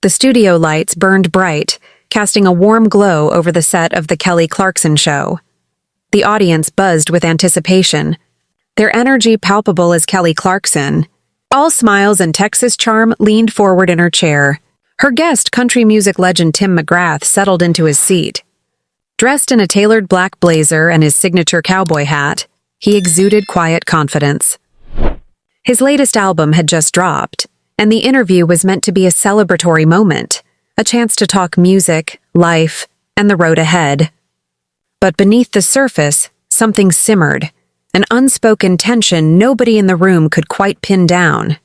The studio lights burned bright, casting a warm glow over the set of the Kelly Clarkson show. The audience buzzed with anticipation, their energy palpable as Kelly Clarkson, all smiles and Texas charm, leaned forward in her chair. Her guest, country music legend Tim McGraw, settled into his seat. Dressed in a tailored black blazer and his signature cowboy hat, he exuded quiet confidence. His latest album had just dropped, and the interview was meant to be a celebratory moment, a chance to talk music, life, and the road ahead. But beneath the surface, something simmered, an unspoken tension nobody in the room could quite pin down.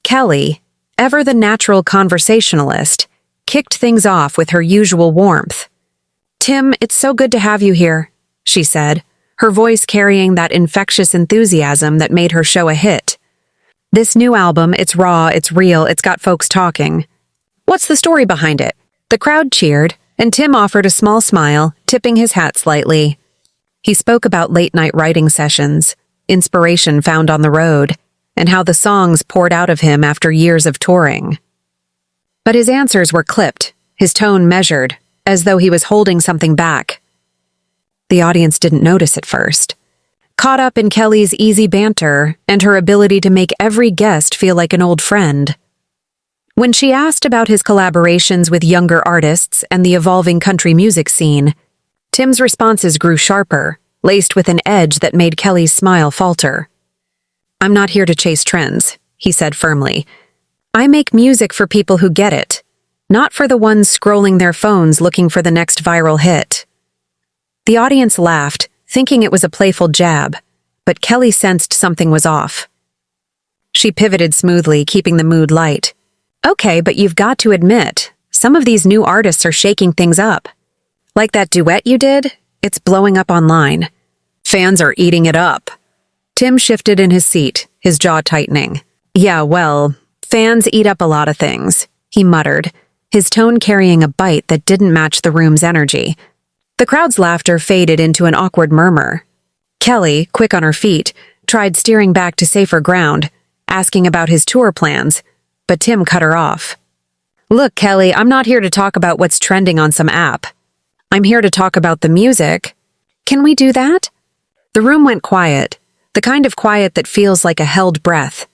Kelly, ever the natural conversationalist, kicked things off with her usual warmth. "Tim, it's so good to have you here," she said, her voice carrying that infectious enthusiasm that made her show a hit. "This new album, it's raw, it's real, it's got folks talking. What's the story behind it?" The crowd cheered, and Tim offered a small smile, tipping his hat slightly. He spoke about late-night writing sessions, inspiration found on the road, and how the songs poured out of him after years of touring. But his answers were clipped, his tone measured, as though he was holding something back. The audience didn't notice at first, caught up in Kelly's easy banter and her ability to make every guest feel like an old friend. When she asked about his collaborations with younger artists and the evolving country music scene, Tim's responses grew sharper, laced with an edge that made Kelly's smile falter. "I'm not here to chase trends," he said firmly. "I make music for people who get it, not for the ones scrolling their phones looking for the next viral hit." The audience laughed, thinking it was a playful jab, but Kelly sensed something was off. She pivoted smoothly, keeping the mood light. "Okay, but you've got to admit, some of these new artists are shaking things up. Like that duet you did, it's blowing up online. Fans are eating it up." Tim shifted in his seat, his jaw tightening. "Yeah, well, fans eat up a lot of things," he muttered, his tone carrying a bite that didn't match the room's energy. The crowd's laughter faded into an awkward murmur. Kelly, quick on her feet, tried steering back to safer ground, asking about his tour plans, but Tim cut her off. "Look, Kelly, I'm not here to talk about what's trending on some app. I'm here to talk about the music. Can we do that?" The room went quiet, the kind of quiet that feels like a held breath.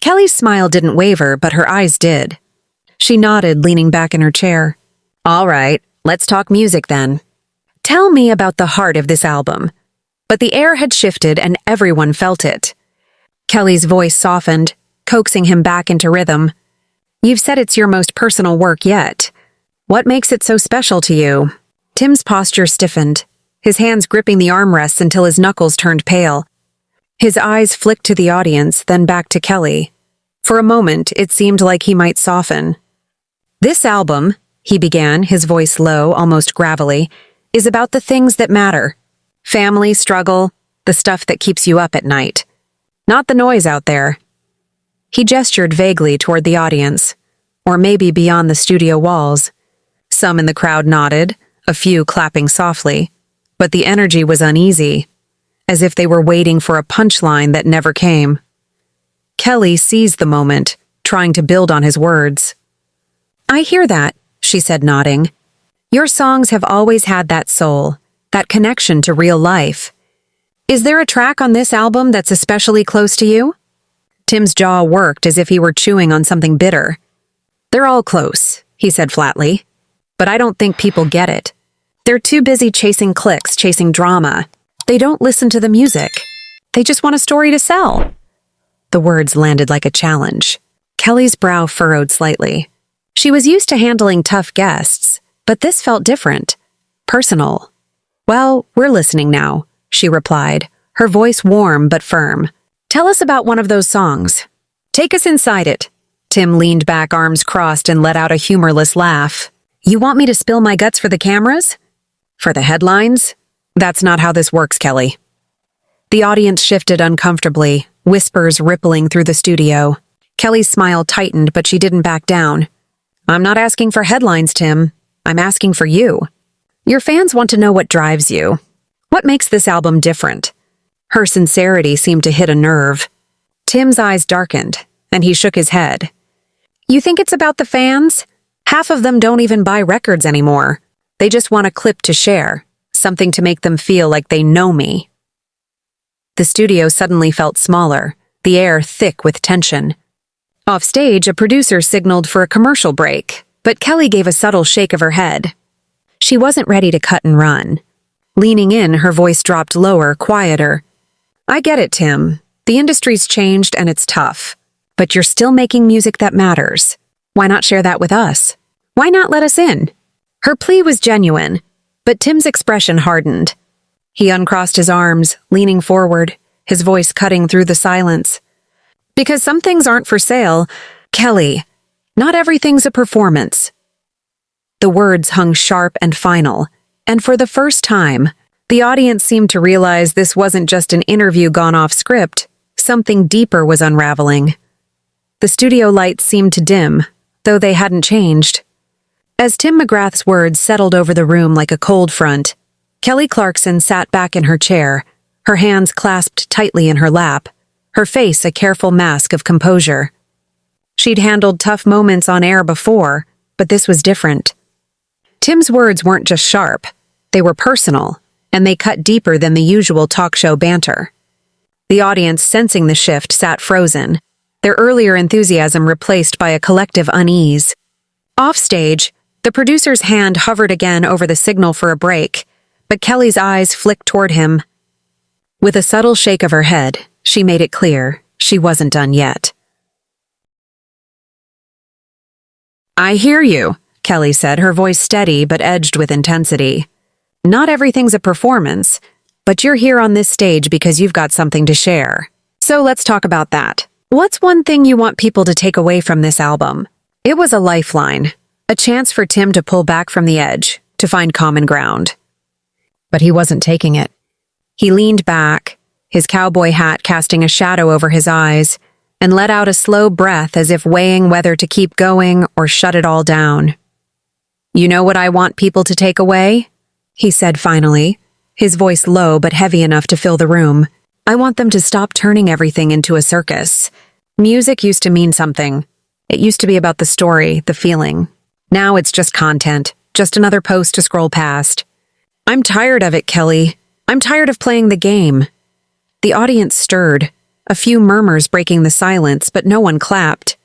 Kelly's smile didn't waver, but her eyes did. She nodded, leaning back in her chair. "All right, let's talk music then. Tell me about the heart of this album." But the air had shifted and everyone felt it. Kelly's voice softened, coaxing him back into rhythm. "You've said it's your most personal work yet. What makes it so special to you?" Tim's posture stiffened, his hands gripping the armrests until his knuckles turned pale. His eyes flicked to the audience, then back to Kelly. For a moment, it seemed like he might soften. "This album," he began, his voice low, almost gravelly, "is about the things that matter. Family, struggle, the stuff that keeps you up at night. Not the noise out there." He gestured vaguely toward the audience, or maybe beyond the studio walls. Some in the crowd nodded, a few clapping softly, but the energy was uneasy, as if they were waiting for a punchline that never came. Kelly seized the moment, trying to build on his words. "I hear that," she said, nodding. "Your songs have always had that soul, that connection to real life. Is there a track on this album that's especially close to you?" Tim's jaw worked as if he were chewing on something bitter. "They're all close," he said flatly. "But I don't think people get it. They're too busy chasing clicks, chasing drama. They don't listen to the music. They just want a story to sell." The words landed like a challenge. Kelly's brow furrowed slightly. She was used to handling tough guests, but this felt different, personal. "Well, we're listening now," she replied, her voice warm but firm. "Tell us about one of those songs. Take us inside it." Tim leaned back, arms crossed, and let out a humorless laugh. "You want me to spill my guts for the cameras? For the headlines? That's not how this works, Kelly." The audience shifted uncomfortably, whispers rippling through the studio. Kelly's smile tightened, but she didn't back down. "I'm not asking for headlines, Tim. I'm asking for you. Your fans want to know what drives you. What makes this album different?" Her sincerity seemed to hit a nerve. Tim's eyes darkened, and he shook his head. You think it's about the fans? Half of them don't even buy records anymore. They just want a clip to share, something to make them feel like they know me. The studio suddenly felt smaller, the air thick with tension. Off stage, a producer signaled for a commercial break, but Kelly gave a subtle shake of her head. She wasn't ready to cut and run. Leaning in, her voice dropped lower, quieter. I get it, Tim. The industry's changed and it's tough. But you're still making music that matters. Why not share that with us? Why not let us in? Her plea was genuine, but Tim's expression hardened. He uncrossed his arms, leaning forward, his voice cutting through the silence. Because some things aren't for sale, Kelly, not everything's a performance. The words hung sharp and final, and for the first time, the audience seemed to realize this wasn't just an interview gone off script. Something deeper was unraveling. The studio lights seemed to dim, though they hadn't changed. As Tim McGrath's words settled over the room like a cold front, Kelly Clarkson sat back in her chair, her hands clasped tightly in her lap, her face a careful mask of composure. She'd handled tough moments on air before, but this was different. Tim's words weren't just sharp, they were personal, and they cut deeper than the usual talk show banter. The audience, sensing the shift, sat frozen, their earlier enthusiasm replaced by a collective unease. Offstage, the producer's hand hovered again over the signal for a break, but Kelly's eyes flicked toward him. With a subtle shake of her head, she made it clear she wasn't done yet. I hear you, Kelly said, her voice steady but edged with intensity. Not everything's a performance, but you're here on this stage because you've got something to share. So let's talk about that. What's one thing you want people to take away from this album? It was a lifeline, a chance for Tim to pull back from the edge, to find common ground. But he wasn't taking it. He leaned back, his cowboy hat casting a shadow over his eyes, and let out a slow breath as if weighing whether to keep going or shut it all down. You know what I want people to take away? He said finally, his voice low but heavy enough to fill the room. I want them to stop turning everything into a circus. Music used to mean something. It used to be about the story, the feeling. Now it's just content, just another post to scroll past. I'm tired of it, Kelly. I'm tired of playing the game. The audience stirred, a few murmurs breaking the silence, but no one clapped.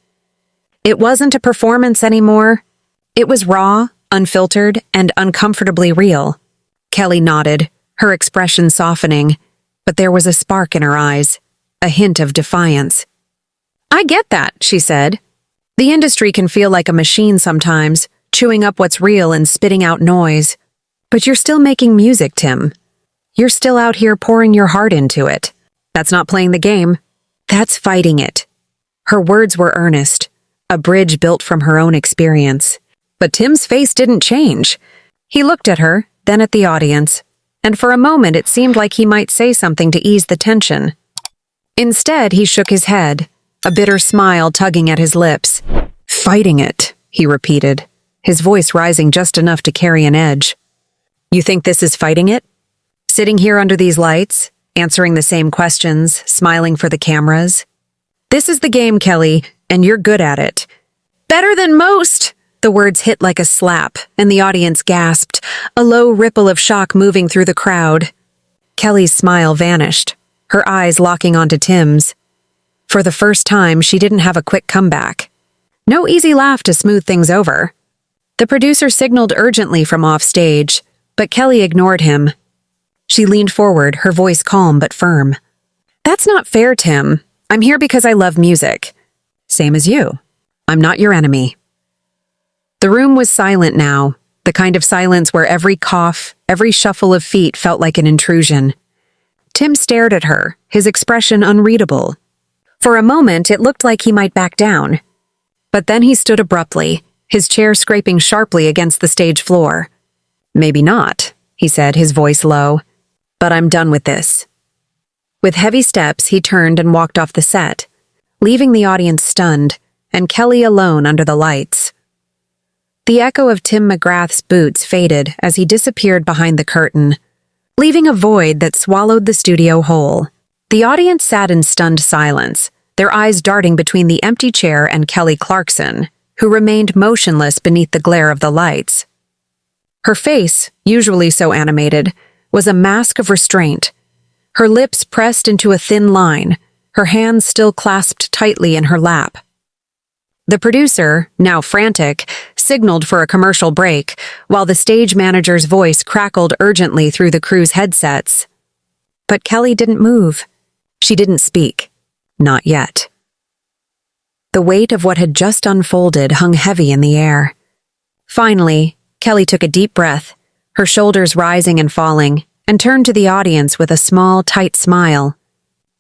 It wasn't a performance anymore. It was raw, unfiltered, and uncomfortably real. Kelly nodded, her expression softening, but there was a spark in her eyes, a hint of defiance. I get that, she said. The industry can feel like a machine sometimes, chewing up what's real and spitting out noise. But you're still making music, Tim. You're still out here pouring your heart into it. That's not playing the game. That's fighting it. Her words were earnest, a bridge built from her own experience. But Tim's face didn't change. He looked at her, then at the audience, and for a moment it seemed like he might say something to ease the tension. Instead, he shook his head, a bitter smile tugging at his lips. Fighting it, he repeated, his voice rising just enough to carry an edge. You think this is fighting it? Sitting here under these lights, answering the same questions, smiling for the cameras? This is the game, Kelly, and you're good at it. Better than most! The words hit like a slap, and the audience gasped, a low ripple of shock moving through the crowd. Kelly's smile vanished, her eyes locking onto Tim's. For the first time, she didn't have a quick comeback. No easy laugh to smooth things over. The producer signaled urgently from off stage, but Kelly ignored him. She leaned forward, her voice calm but firm. That's not fair, Tim. I'm here because I love music. Same as you. I'm not your enemy. The room was silent now, the kind of silence where every cough, every shuffle of feet felt like an intrusion. Tim stared at her, his expression unreadable. For a moment, it looked like he might back down. But then he stood abruptly, his chair scraping sharply against the stage floor. Maybe not, he said, his voice low. But I'm done with this. With heavy steps, he turned and walked off the set, leaving the audience stunned, and Kelly alone under the lights. The echo of Tim McGrath's boots faded as he disappeared behind the curtain, leaving a void that swallowed the studio whole. The audience sat in stunned silence, their eyes darting between the empty chair and Kelly Clarkson, who remained motionless beneath the glare of the lights. Her face, usually so animated, was a mask of restraint, her lips pressed into a thin line, her hands still clasped tightly in her lap. The producer, now frantic, signaled for a commercial break, while the stage manager's voice crackled urgently through the crew's headsets. But Kelly didn't move. She didn't speak. Not yet. The weight of what had just unfolded hung heavy in the air. Finally, Kelly took a deep breath, her shoulders rising and falling, and turned to the audience with a small, tight smile.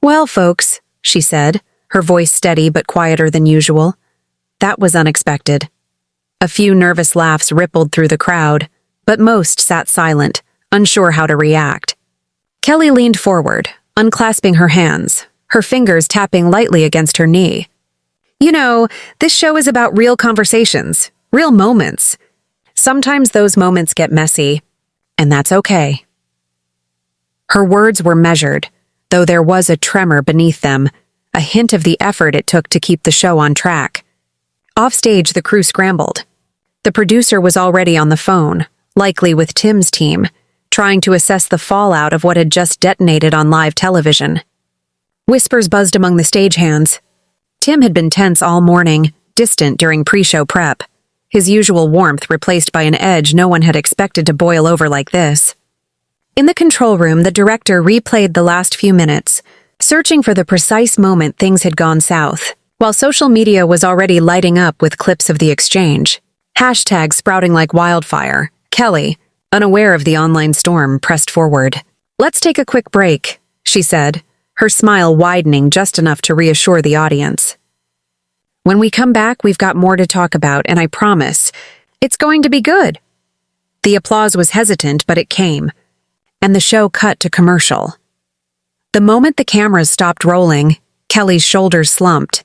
"Well, folks," she said, her voice steady but quieter than usual. That was unexpected. A few nervous laughs rippled through the crowd, but most sat silent, unsure how to react. Kelly leaned forward, unclasping her hands, her fingers tapping lightly against her knee. "You know, this show is about real conversations, real moments. Sometimes those moments get messy, and that's okay." Her words were measured, though there was a tremor beneath them, a hint of the effort it took to keep the show on track. Offstage, the crew scrambled. The producer was already on the phone, likely with Tim's team, trying to assess the fallout of what had just detonated on live television. Whispers buzzed among the stagehands. Tim had been tense all morning, distant during pre-show prep, his usual warmth replaced by an edge no one had expected to boil over like this. In the control room, the director replayed the last few minutes, searching for the precise moment things had gone south, while social media was already lighting up with clips of the exchange. Hashtags sprouting like wildfire. Kelly, unaware of the online storm, pressed forward. "Let's take a quick break," she said, her smile widening just enough to reassure the audience. "When we come back, we've got more to talk about, and I promise, it's going to be good." The applause was hesitant, but it came, and the show cut to commercial. The moment the cameras stopped rolling, Kelly's shoulders slumped,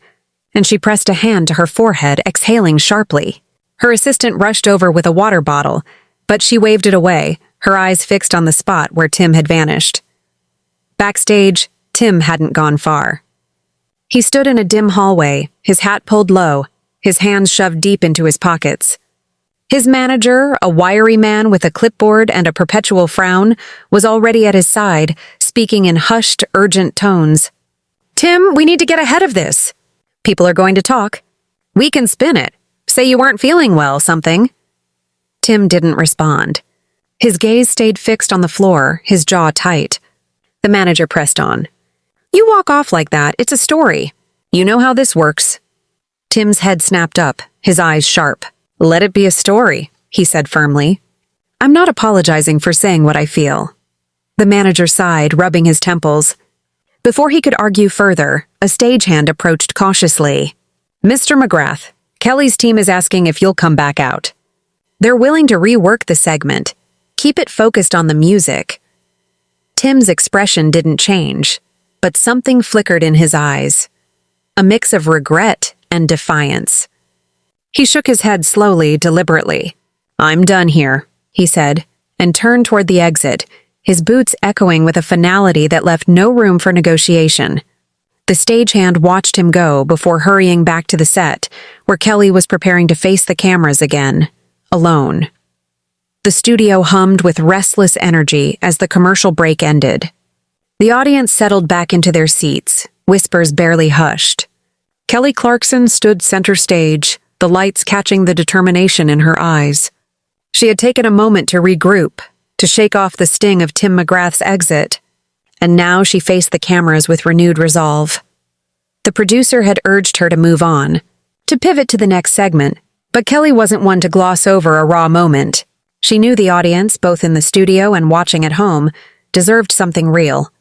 and she pressed a hand to her forehead, exhaling sharply. Her assistant rushed over with a water bottle, but she waved it away, her eyes fixed on the spot where Tim had vanished. Backstage, Tim hadn't gone far. He stood in a dim hallway, his hat pulled low, his hands shoved deep into his pockets. His manager, a wiry man with a clipboard and a perpetual frown, was already at his side, speaking in hushed, urgent tones. "Tim, we need to get ahead of this. People are going to talk. We can spin it. Say you weren't feeling well, something." Tim didn't respond. His gaze stayed fixed on the floor, his jaw tight. The manager pressed on. "You walk off like that, it's a story. You know how this works." Tim's head snapped up, his eyes sharp. "Let it be a story," he said firmly. "I'm not apologizing for saying what I feel." The manager sighed, rubbing his temples. Before he could argue further, a stagehand approached cautiously. "Mr. McGrath, Kelly's team is asking if you'll come back out. They're willing to rework the segment. Keep it focused on the music." Tim's expression didn't change, but something flickered in his eyes. A mix of regret and defiance. He shook his head slowly, deliberately. "I'm done here," he said, and turned toward the exit, his boots echoing with a finality that left no room for negotiation. The stagehand watched him go before hurrying back to the set, where Kelly was preparing to face the cameras again, alone. The studio hummed with restless energy as the commercial break ended. The audience settled back into their seats, whispers barely hushed. Kelly Clarkson stood center stage, the lights catching the determination in her eyes. She had taken a moment to regroup, to shake off the sting of Tim McGrath's exit, and now she faced the cameras with renewed resolve. The producer had urged her to move on, to pivot to the next segment, but Kelly wasn't one to gloss over a raw moment. She knew the audience, both in the studio and watching at home, deserved something real.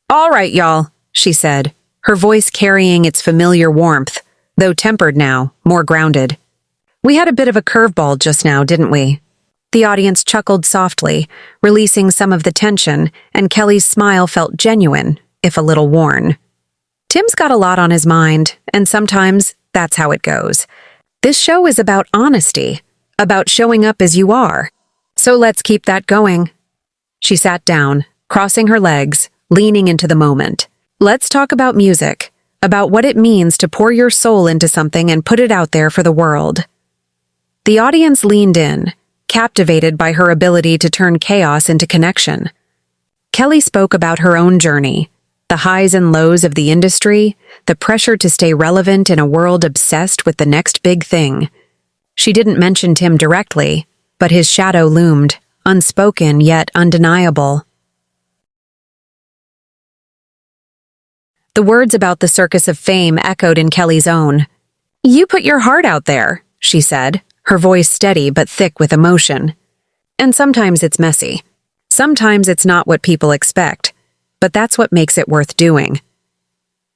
"All right, y'all," she said, her voice carrying its familiar warmth, though tempered now, more grounded. "We had a bit of a curveball just now, didn't we?" The audience chuckled softly, releasing some of the tension, and Kelly's smile felt genuine, if a little worn. Tim's got a lot on his mind, and sometimes that's how it goes. This show is about honesty, about showing up as you are. So let's keep that going. She sat down, crossing her legs, leaning into the moment. "Let's talk about music, about what it means to pour your soul into something and put it out there for the world. The audience leaned in, captivated by her ability to turn chaos into connection. Kelly spoke about her own journey, the highs and lows of the industry, the pressure to stay relevant in a world obsessed with the next big thing. She didn't mention Tim directly, but his shadow loomed, unspoken yet undeniable. The words about the circus of fame echoed in Kelly's own. "You put your heart out there," she said, her voice steady but thick with emotion. "And sometimes it's messy. Sometimes it's not what people expect, but that's what makes it worth doing."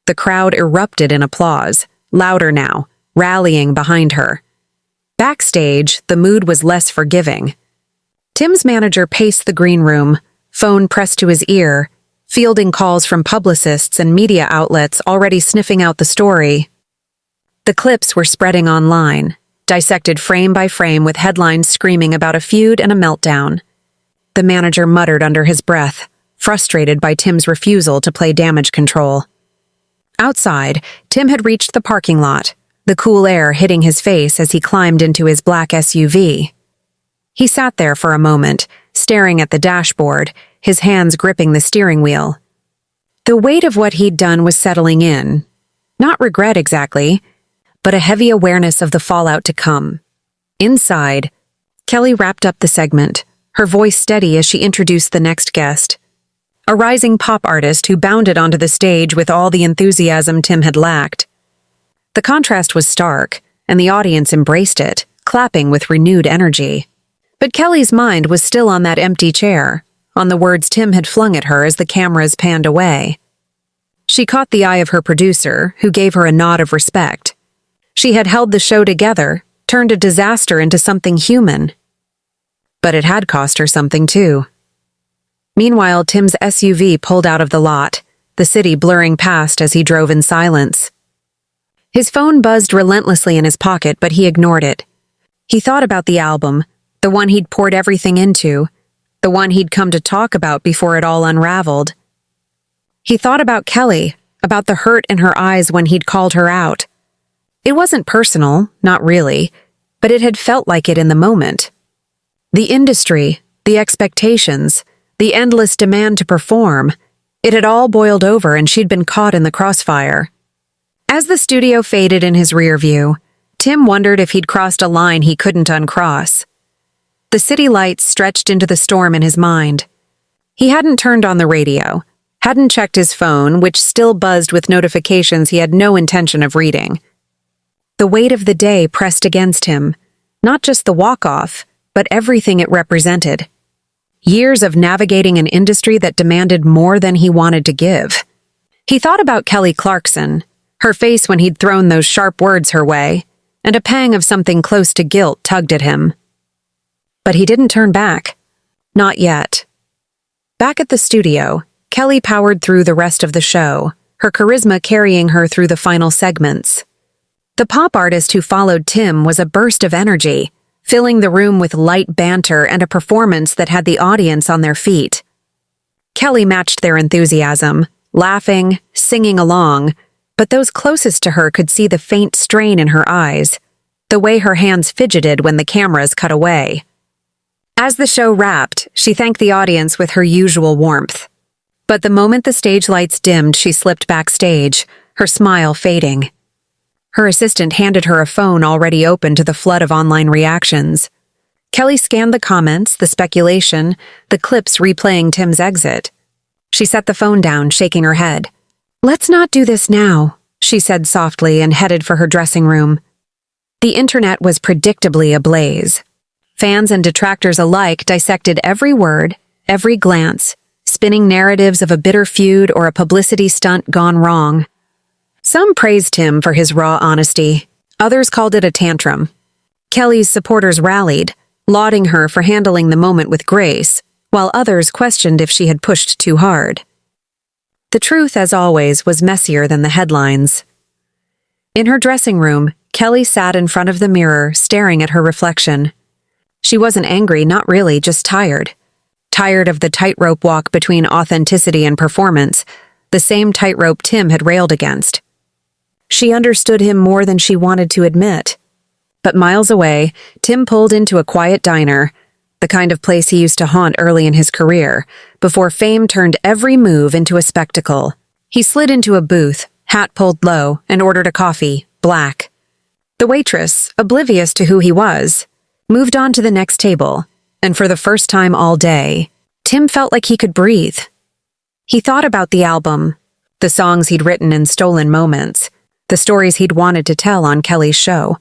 The crowd erupted in applause, louder now, rallying behind her. Backstage, the mood was less forgiving. Tim's manager paced the green room, phone pressed to his ear, fielding calls from publicists and media outlets already sniffing out the story. The clips were spreading online, dissected frame by frame with headlines screaming about a feud and a meltdown. The manager muttered under his breath, frustrated by Tim's refusal to play damage control. Outside, Tim had reached the parking lot, the cool air hitting his face as he climbed into his black SUV. He sat there for a moment, staring at the dashboard, his hands gripping the steering wheel. The weight of what he'd done was settling in. Not regret exactly, but a heavy awareness of the fallout to come. Inside, Kelly wrapped up the segment, her voice steady as she introduced the next guest. A rising pop artist who bounded onto the stage with all the enthusiasm Tim had lacked. The contrast was stark, and the audience embraced it, clapping with renewed energy. But Kelly's mind was still on that empty chair, on the words Tim had flung at her as the cameras panned away. She caught the eye of her producer, who gave her a nod of respect. She had held the show together, turned a disaster into something human. But it had cost her something too. Meanwhile, Tim's SUV pulled out of the lot, the city blurring past as he drove in silence. His phone buzzed relentlessly in his pocket, but he ignored it. He thought about the album, the one he'd poured everything into, the one he'd come to talk about before it all unraveled. He thought about Kelly, about the hurt in her eyes when he'd called her out. It wasn't personal, not really, but it had felt like it in the moment. The industry, the expectations, the endless demand to perform, it had all boiled over and she'd been caught in the crossfire. As the studio faded in his rear view, Tim wondered if he'd crossed a line he couldn't uncross. The city lights stretched into the storm in his mind. He hadn't turned on the radio, hadn't checked his phone, which still buzzed with notifications he had no intention of reading. The weight of the day pressed against him, not just the walk-off, but everything it represented. Years of navigating an industry that demanded more than he wanted to give. He thought about Kelly Clarkson, her face when he'd thrown those sharp words her way, and a pang of something close to guilt tugged at him. But he didn't turn back. Not yet. Back at the studio, Kelly powered through the rest of the show, her charisma carrying her through the final segments. The pop artist who followed Tim was a burst of energy, filling the room with light banter and a performance that had the audience on their feet. Kelly matched their enthusiasm, laughing, singing along, but those closest to her could see the faint strain in her eyes, the way her hands fidgeted when the cameras cut away. As the show wrapped, she thanked the audience with her usual warmth. But the moment the stage lights dimmed, she slipped backstage, her smile fading. Her assistant handed her a phone already open to the flood of online reactions. Kelly scanned the comments, the speculation, the clips replaying Tim's exit. She set the phone down, shaking her head. "Let's not do this now," she said softly and headed for her dressing room. The internet was predictably ablaze. Fans and detractors alike dissected every word, every glance, spinning narratives of a bitter feud or a publicity stunt gone wrong. Some praised him for his raw honesty. Others called it a tantrum. Kelly's supporters rallied, lauding her for handling the moment with grace, while others questioned if she had pushed too hard. The truth, as always, was messier than the headlines. In her dressing room, Kelly sat in front of the mirror, staring at her reflection. She wasn't angry, not really, just tired. Tired of the tightrope walk between authenticity and performance, the same tightrope Tim had railed against. She understood him more than she wanted to admit. But miles away, Tim pulled into a quiet diner, the kind of place he used to haunt early in his career, before fame turned every move into a spectacle. He slid into a booth, hat pulled low, and ordered a coffee, black. The waitress, oblivious to who he was, moved on to the next table, and for the first time all day, Tim felt like he could breathe. He thought about the album, the songs he'd written in stolen moments, the stories he'd wanted to tell on Kelly's show.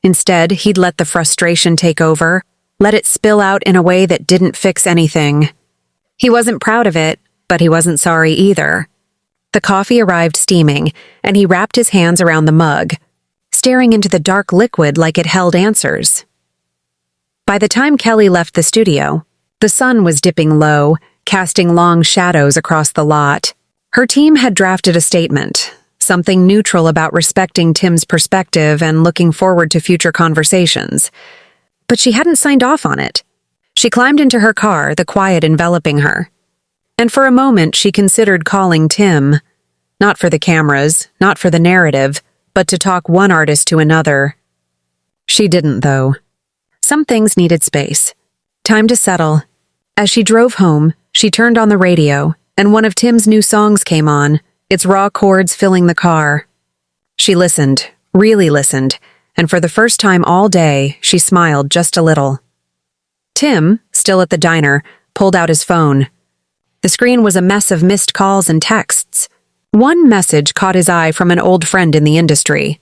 Instead, he'd let the frustration take over, let it spill out in a way that didn't fix anything. He wasn't proud of it, but he wasn't sorry either. The coffee arrived steaming, and he wrapped his hands around the mug, staring into the dark liquid like it held answers. By the time Kelly left the studio, the sun was dipping low, casting long shadows across the lot. Her team had drafted a statement, something neutral about respecting Tim's perspective and looking forward to future conversations. But she hadn't signed off on it. She climbed into her car, the quiet enveloping her. And for a moment, she considered calling Tim. Not for the cameras, not for the narrative, but to talk one artist to another. She didn't, though. Some things needed space. Time to settle. As she drove home, she turned on the radio, and one of Tim's new songs came on, its raw chords filling the car. She listened, really listened, and for the first time all day, she smiled just a little. Tim, still at the diner, pulled out his phone. The screen was a mess of missed calls and texts. One message caught his eye from an old friend in the industry.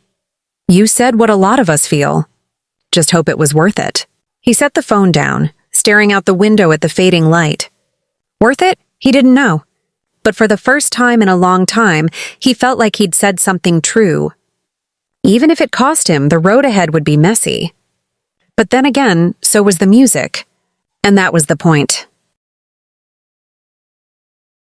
"You said what a lot of us feel. Just hope it was worth it." He set the phone down, staring out the window at the fading light. Worth it? He didn't know. But for the first time in a long time, he felt like he'd said something true. Even if it cost him, the road ahead would be messy. But then again, so was the music. And that was the point.